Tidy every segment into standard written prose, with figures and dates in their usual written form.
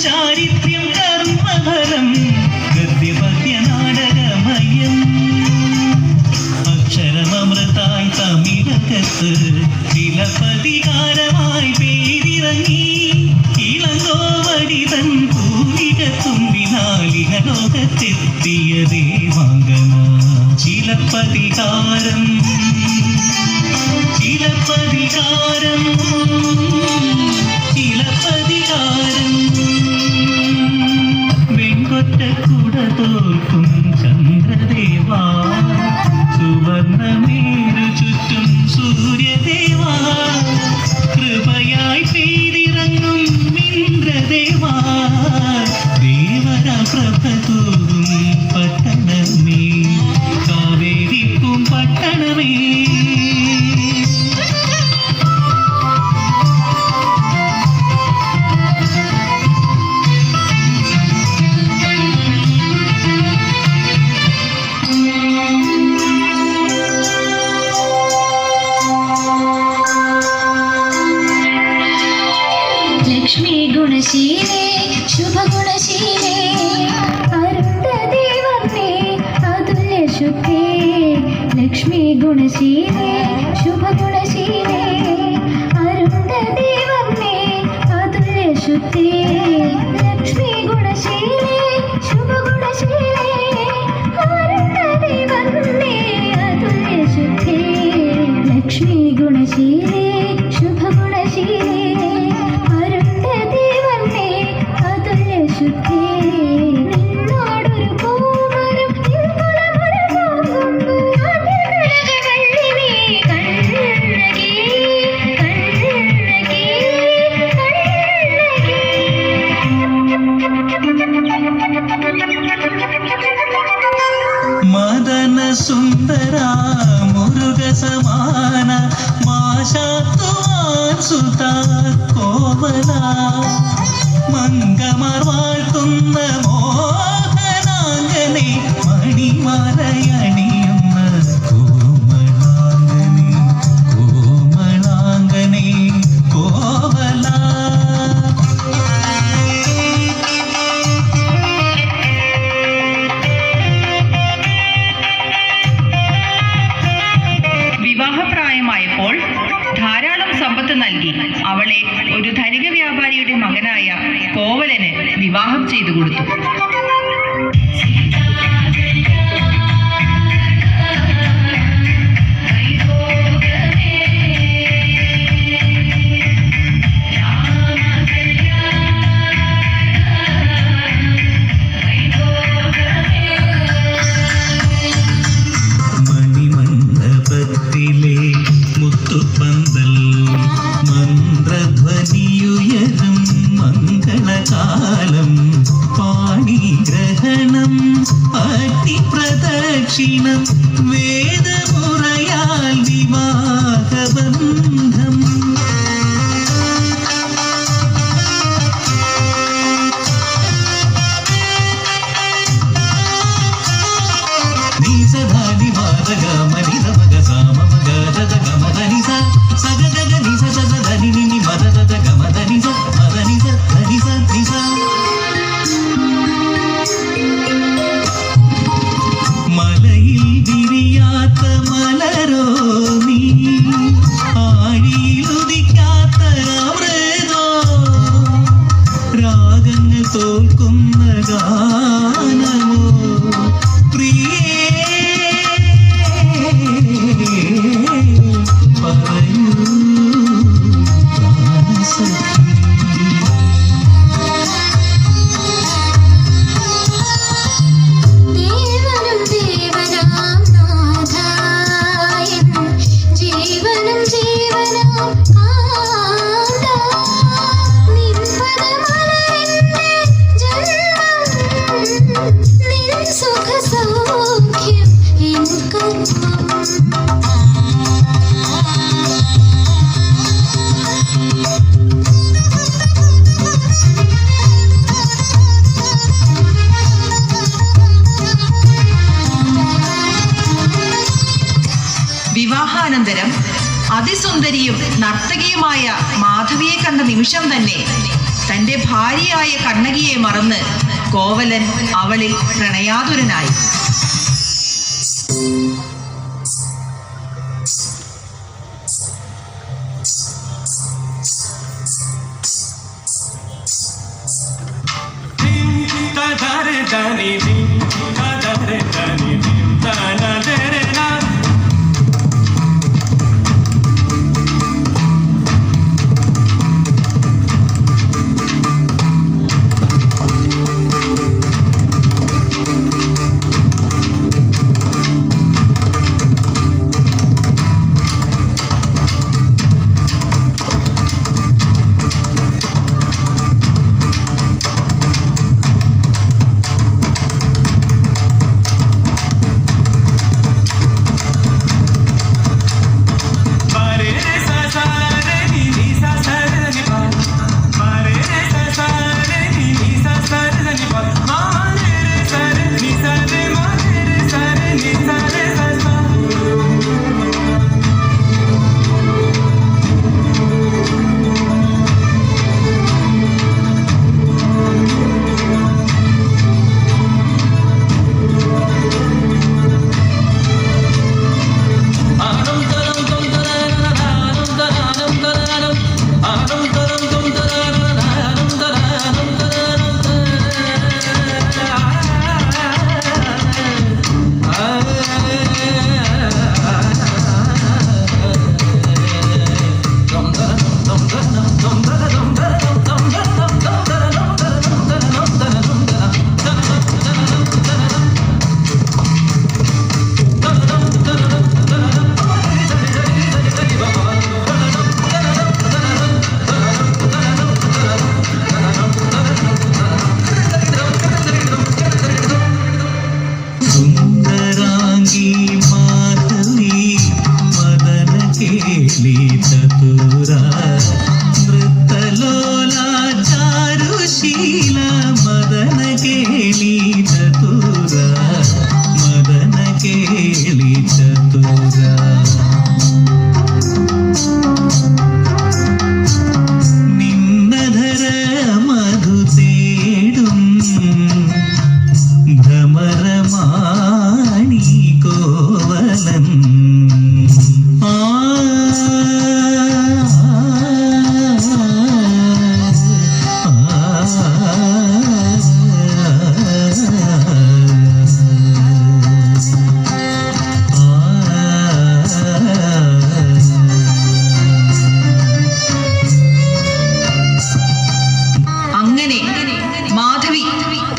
ചാരിത്ര്യം കർമ്മഫലം ഗദ്യപദ്യ നാടകമയം അക്ഷരമൃതായി തമിഴകത്ത് ചിലപ്പതികാരമായി പേരിറങ്ങി ഇളങ്കോവടിതൻ പൂവിക തുമ്പിനാലിക ലോകത്തെത്തിയ ദേവാംഗന ചിലപ്പതികാരം ചിലപ്പതികാരം ചിലപ്പതികാരം വെങ്കൊറ്റക്കുട തോൽക്കും ചന്ദ്രദേവാ സുവർണമേരു ചുറ്റും സൂര്യദേവാ കൃപയായി പെയ്തിറങ്ങും ഇന്ദ്രദേവാ ദേവര പ്രഭ തൂകും പട്ടണമേ കാവേരിപ്പും പട്ടണമേ ലക്ഷ്മി ഗുണശീലേ ശുഭഗുണശീലേ അരുന്ധദേവന്നേ അതുല്യ ശുദ്ധേ ലക്ഷ്മി ഗുണശീലേ ശുഭഗുണശീലേ അരുന്ധദേവന്നേ അതുല്യ ശുദ്ധേ ലക്ഷ്മി ഗുണശീലേ ശുഭഗുണശീലേ അരുന്ധദേവന്നേ അതുല്യ ശുദ്ധേ ലക്ഷ്മി ഗുണശീലേ ശുഭഗുണശീലേ മദന സുന്ദര മുരുക സമാന മാശാത്തുവാൻ സുത കോവല മംഗമാർ വാഴ്ത്തുന്ന മോഹനാംഗനെ മണിമലയണിയുന്ന കോമളാംഗനെ കോമളാംഗനെ കോവല വിവാഹപ്രായമായപ്പോൾ ധാരാളം സമ്പത്ത് നൽകി അവളെ ഒരു ധനിക വ്യാപാരിയുടെ മകനായ കോവലന് വിവാഹം ചെയ്തു കൊടുത്തു. മുത്തുപന്തൽ മന്ത്രധ്വനിയുയരും മംഗളകാലം പാണിഗ്രഹണം അഗ്നിപ്രദക്ഷിണം വേദമുറയാൽ വിവാഹബന്ധം നീസധാനി വാദഗ മനിത മഗ സാമ മഗ ദദ ഗമ ധനി സ സഗ ഗഗ നി സ സ ധനി നി നി മദ ദദ ഗമ ധനി സ മദനി സ ധനി സ നി സ മലയിൽ വിരിയാത്ത മലരോ നീ ആഴിയിലുദിക്കാത്ത അമൃതോ രാഗങ്ങൾ തോൽക്കുന്ന ഗാനമോ പ്രിയേ പറയൂ പ്രാണസഖി ദേവനും ദേവനാം നാഥായൻ ജീവനും ജീവനാം കാന്താ നിൻ പദമലരിന്റെ ജന്മം നിൻ സുഖ സൗഖ്യം എൻ കർമ്മം അതിസുന്ദരിയും നർത്തകിയുമായ മാധവിയെ കണ്ട നിമിഷം തന്നെ തന്റെ ഭാര്യയായ കണ്ണകിയെ മറന്ന് കോവലൻ അവളിൽ പ്രണയാതുരനായി.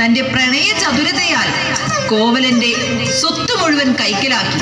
തന്റെ പ്രണയ ചതുരതയാൽ കോവലന്റെ സ്വത്ത് മുഴുവൻ കൈക്കലാക്കി.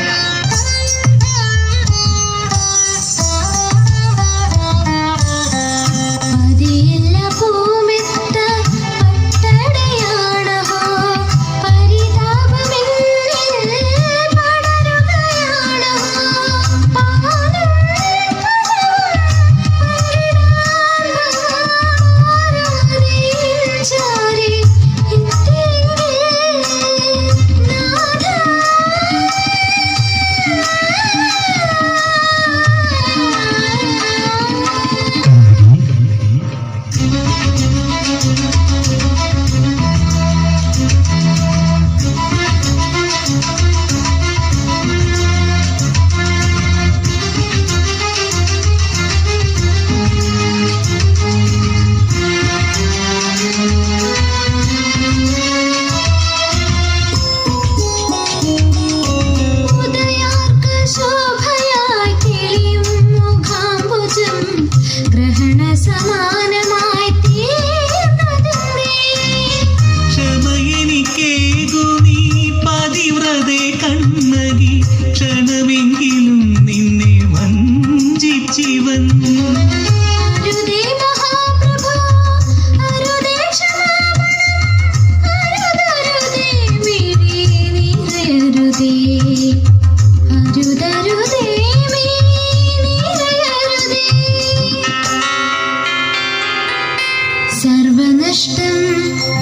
സർവനഷ്ടം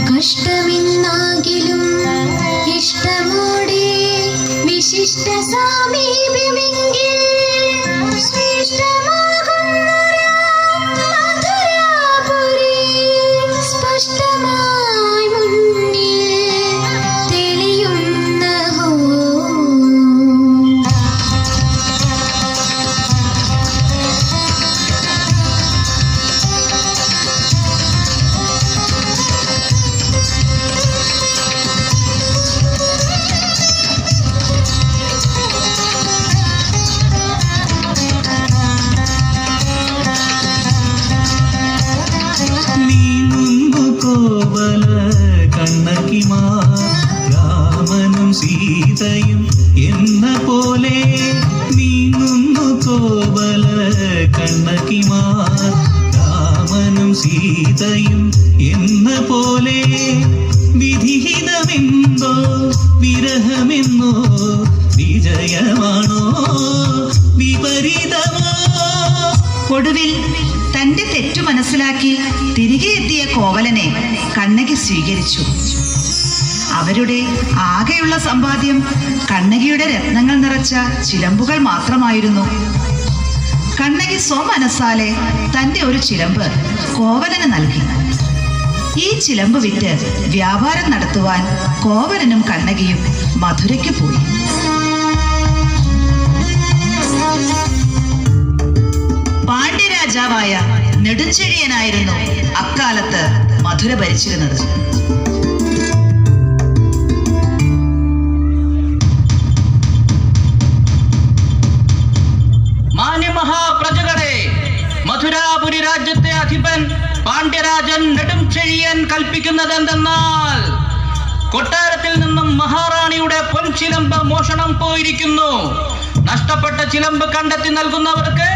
കഷ്ടമെന്നാകിലും ഇഷ്ടമോടെ വിശിഷ്ട സാമീപ്യമെങ്കിൽ ശ്രേഷ്ഠമാകുന്നൊരു മധുരാപുരി. സീതയും എന്ന പോലെ നീങ്ങുന്നു കോവല കണ്ണകിമാർ. രാമനും സീതയും എന്ന പോലെ വിധിഹിതമെന്തോ വിരഹമെന്നോ വിജയമാണോ വിപരീതമോ? ഒടുവിൽ തന്റെ തെറ്റു മനസ്സിലാക്കി തിരികെ എത്തിയ കോവലനെ കണ്ണകി സ്വീകരിച്ചു. അവരുടെ ആകെയുള്ള സമ്പാദ്യം കണ്ണകിയുടെ രത്നങ്ങൾ നിറച്ച ചിലമ്പുകൾ മാത്രമായിരുന്നു. കണ്ണകി സ്വമനസാലെ തന്റെ ഒരു ചിലമ്പ് കോവലന് നൽകി. ഈ ചിലമ്പ് വിറ്റ് വ്യാപാരം നടത്തുവാൻ കോവലനും കണ്ണകിയും മധുരയ്ക്ക് പോയി. പാണ്ഡ്യരാജാവായ നെടുഞ്ചെഴിയനായിരുന്നു അക്കാലത്ത് മധുര ഭരിച്ചിരുന്നത്. മാന്യമഹാപ്രജകളെ, മധുരാപുരി രാജ്യത്തെ അധിപൻ പാണ്ഡ്യരാജൻ നെടുംചെഴിയൻ കൽപ്പിക്കുന്നത് എന്തെന്നാൽ, കൊട്ടാരത്തിൽ നിന്നും മഹാറാണിയുടെ പൊൻചിലമ്പ് മോഷണം പോയിരിക്കുന്നു. നഷ്ടപ്പെട്ട ചിലമ്പ് കണ്ടെത്തി നൽകുന്നവർക്ക്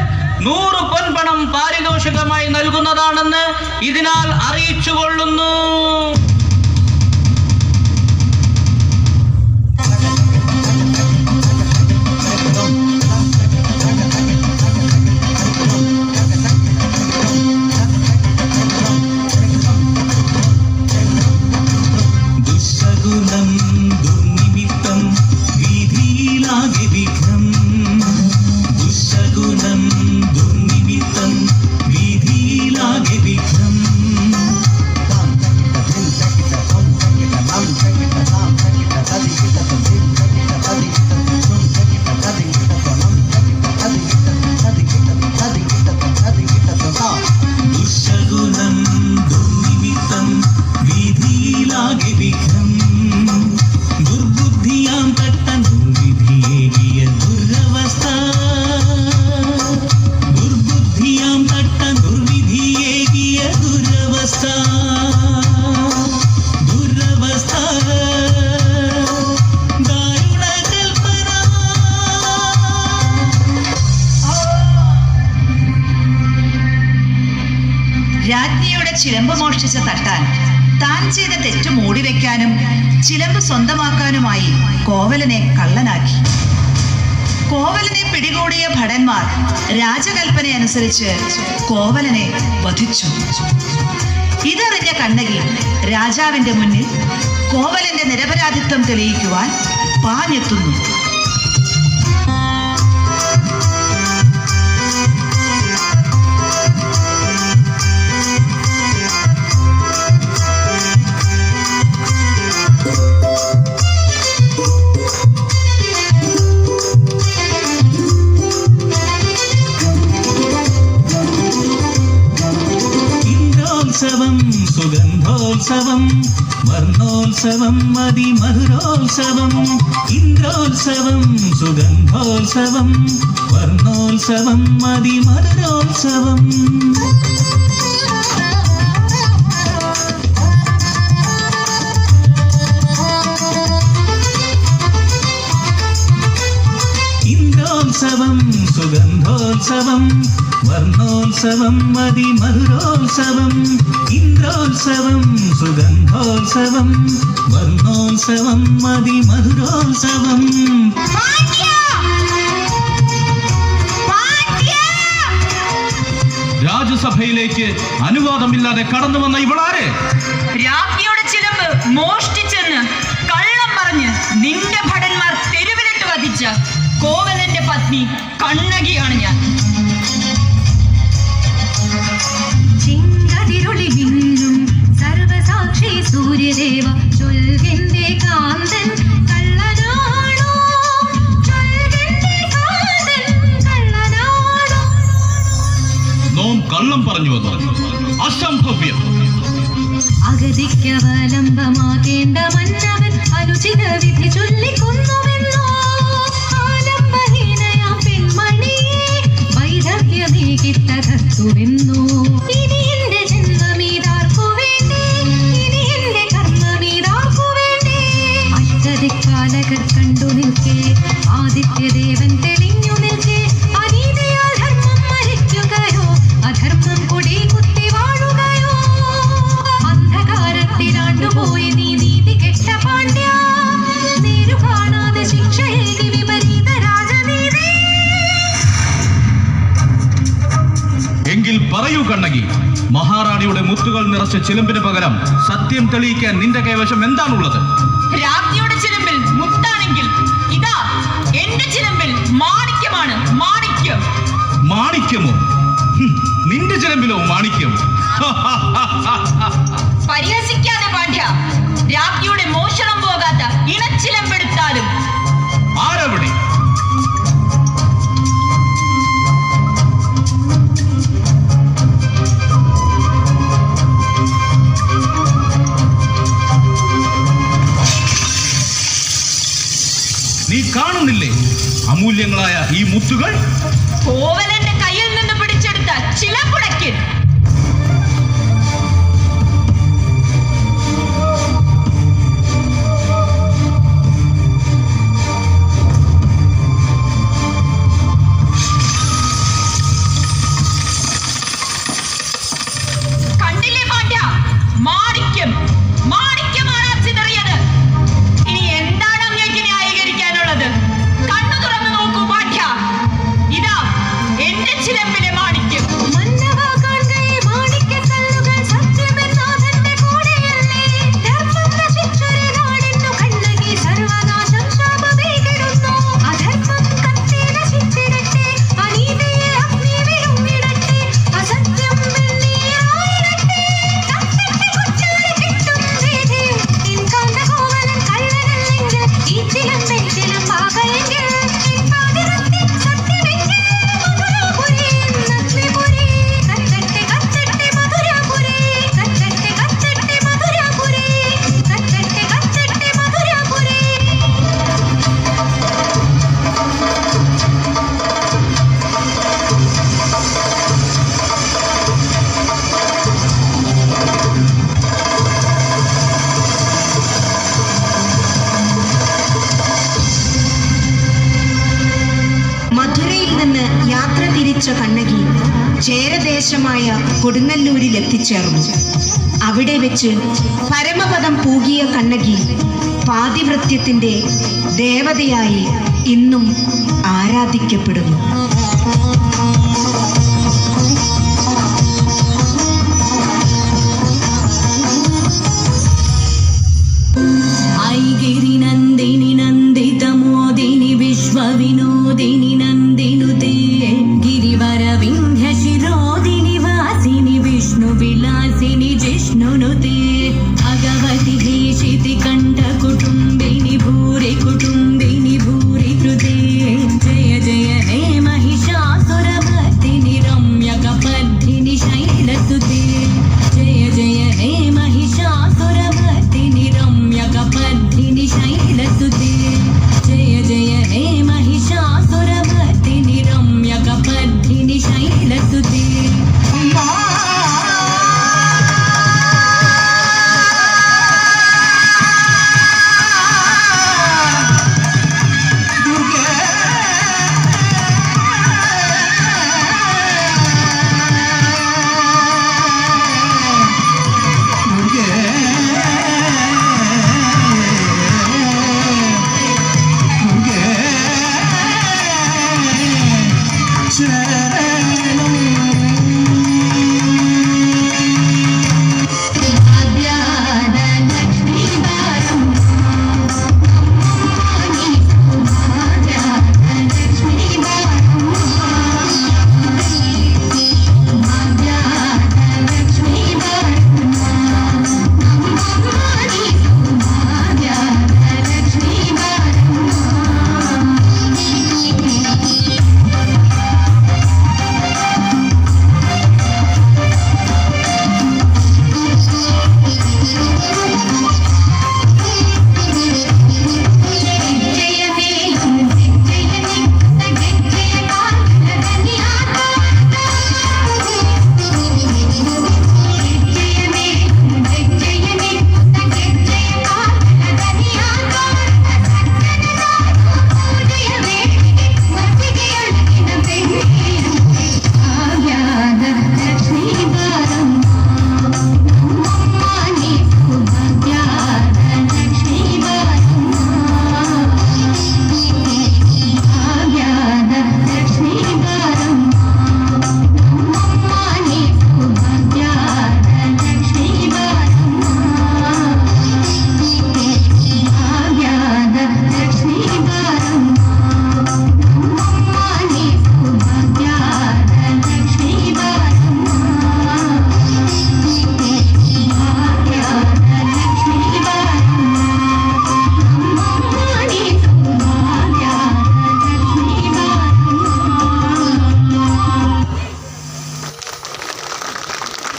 100 പൊൻപണം പാരിതോഷികമായി നൽകുന്നതാണെന്ന് ഇതിനാൽ അറിയിച്ചുകൊള്ളുന്നു. ദുശകുനം ദുർനിമിത്തം വീതിയിലാകെ വിഘ്നം. ദുശകുനം ദുർനിമിത്തം വീതിയിലാകെ വിഘ്നം. ദുശകുനം ദുർനിമിത്തം വീതിയിലാകെ വിഘ്നം. ദുർബുദ്ധിയാം തട്ടൻ ദുർവിധിയേകിയ ദുരവസ്ഥ. ദുർബുദ്ധിയാം തട്ടൻ ദുർവിധിയേകിയ ദുരവസ്ഥ. ദുരവസ്ഥ ദാരുണ കൽപ്പന. രാജ്ഞിയുടെ ചിലമ്പ് മോഷ്ടിച്ച തട്ടാൻ താൻ ചെയ്ത തെറ്റു മൂടിവെക്കാനും ചിലമ്പ് സ്വന്തമാക്കാനുമായി കോവലനെ കള്ളനാക്കി. കോവലനെ പിടികൂടിയ ഭടന്മാർ രാജകൽപ്പനയനുസരിച്ച് കോവലനെ വധിച്ചു. ഇതറിഞ്ഞ കണ്ണകി രാജാവിന്റെ മുന്നിൽ കോവലന്റെ നിരപരാധിത്വം തെളിയിക്കുവാൻ പാഞ്ഞെത്തുന്നു. ഇന്ദ്രോത്സവം സുഗന്ധോത്സവം വർണ്ണോത്സവം അതിമധുരോത്സവം. ഇന്ദ്രോത്സവം സുഗന്ധോത്സവം വർണ്ണോത്സവം അതിമധുരോത്സവം. ഇന്ദ്രോത്സവം സുഗന്ധോത്സവം വർണ്ണോത്സവം അതിമധുരോത്സവം. ഇന്ദ്രോത്സവം സുഗന്ധോത്സവം വർണ്ണോത്സവം അതിമധുരോത്സവം. രാജസഭയിലേക്ക് അനുവാദമില്ലാതെ കടന്നു വന്ന ഇവളാരെ? രാജ്ഞിയുടെ ചിലമ്പ് മോഷ്ടിച്ചെന്ന് കള്ളം പറഞ്ഞ് നിന്റെ ഭടന്മാർ തെരുവിലിട്ട് വധിച്ച കോവലന്റെ പത്നി കണ്ണകിയാണ് ഞാൻ. ചിങ്കതിരുളി മിന്നും സർവസാക്ഷി സൂര്യദേവ ചൊൽകെന്റെ കാന്തൻ കള്ളനാണോ? ചൊൽകെന്റെ കാന്തൻ കള്ളനാണോ? നോം കള്ളം പറഞ്ഞു വന്നു. അസംഭവ്യം. അഗതിക്കവലംബമാകേണ്ട മന്നവൻ അനുചിത വിധി ചൊല്ലിക്കൊന്നുവെന്നോ? ആലംബഹീനയാം പെൺമണിയെ വൈദഗ്ധ്യമേകിട്ട കത്തുവെന്നോ? ഇനി എന്റെ ജന്മമീതാർക്കു വേണ്ടേ? ഇനി എന്റെ കർമ്മമീതാർക്കു വേണ്ടേ? അഷ്ട കണ്ടു നിൽക്കെ ആദിത്യദേവൻ തെളിഞ്ഞു നിൽക്കെ അനീതിയാൽ ധർമ്മം മരിക്കുകയോ അധർമ്മം കൊടി കുത്തി വാഴുകയോ അന്ധകാരത്തിലാണ്ടുപോയി നീ നീതി കെട്ട പാണ്ഡ്യ നേരു കാണാതെ ശിക്ഷയേകി വിപരീത രാജനീതി. എങ്കിൽ പറയൂ കണ്ണകി, മഹാറാണിയുടെ മുത്തുകൾ നിറച്ച ചിലമ്പിന് പകരം സത്യം തെളിയിക്കാൻ നിന്റെ കൈവശം എന്താണുള്ളത്? രാജ്ഞിയുടെ ചിലമ്പിൽ മുത്താണെങ്കിൽ ഇതാ എന്റെ ചിലമ്പിൽ മാണിക്യമാണ്. മാണിക്യം. മാണിക്യമോ? നിന്റെ ചിലമ്പിലോ മാണിക്യം? പരിഹസിക്കാതെ പാണ്ഡ്യ, രാജ്ഞിയുടെ മോഷണം പോകാത്ത ഇണച്ചിലമ്പെടുത്താലും. ആരവിടെ? നീ കാണുന്നില്ലേ അമൂല്യങ്ങളായ ഈ മുത്തുകൾ? കോവലന്റെ കയ്യിൽ നിന്ന് പിടിച്ചെടുത്ത ചിലമ്പുടയ്ക്ക്. കണ്ടില്ലേ പാണ്ഡ്യ, മാണിക്യം. മാണിക്യമാണ് ചിതറിയത്. ഇനി എന്താണ് അങ്ങേക്ക് ന്യായീകരിക്കാനുള്ളത്? കണ്ണു തുറന്നു നോക്കൂ പാണ്ഡ്യ, ഇതാ എന്റെ ചിലമ്പിലെ മാണിക്യം. മന്നവാ കാണുകയെ മാണിക്യക്കല്ലുകൾ സത്യമെന്നാഥന്റെ കൂടെയല്ലേ. ധർമ്മം നശിച്ചൊരു നാടിന്നു കണ്ണകി സർവനാശം ശാപമേകിടുന്നു. അധർമ്മം കത്തി നശിച്ചിടട്ടെ, അനീതിയെ അഗ്നി വിഴുങ്ങിടട്ടെ, അസത്യം വെള്ളിയായിടട്ടെ. തത്തത്തെ കൊച്ചാടി കിട്ടും വേദി. നിൻകാന്ത കോവലൻ കള്ളനല്ലെങ്കിൽ ഈ ചിലമ്പിൽ ചിലമ്പാകയെങ്കിൽ നിൻപാതിരത്തിൽ സത്യമെങ്കിൽ മധുരാപുരി നഗ്നിപുരി. കത്തട്ടെ കത്തട്ടെ മധുരാപുരി, കത്തട്ടെ കത്തട്ടെ മധുരാപുരി, കത്തട്ടെ കത്തട്ടെ മധുരാപുരി. മധുരയിൽ നിന്ന് യാത്ര തിരിച്ച കണ്ണകി ചേരദേശമായ കൊടുങ്ങല്ലൂരിൽ എത്തിച്ചേർന്നു. അവിടെ വെച്ച് പരമപദം പൂകിയ കണ്ണകി പാതിവൃത്യത്തിന്റെ ദേവതയായി ഇന്നും ആരാധിക്കപ്പെടുന്നു.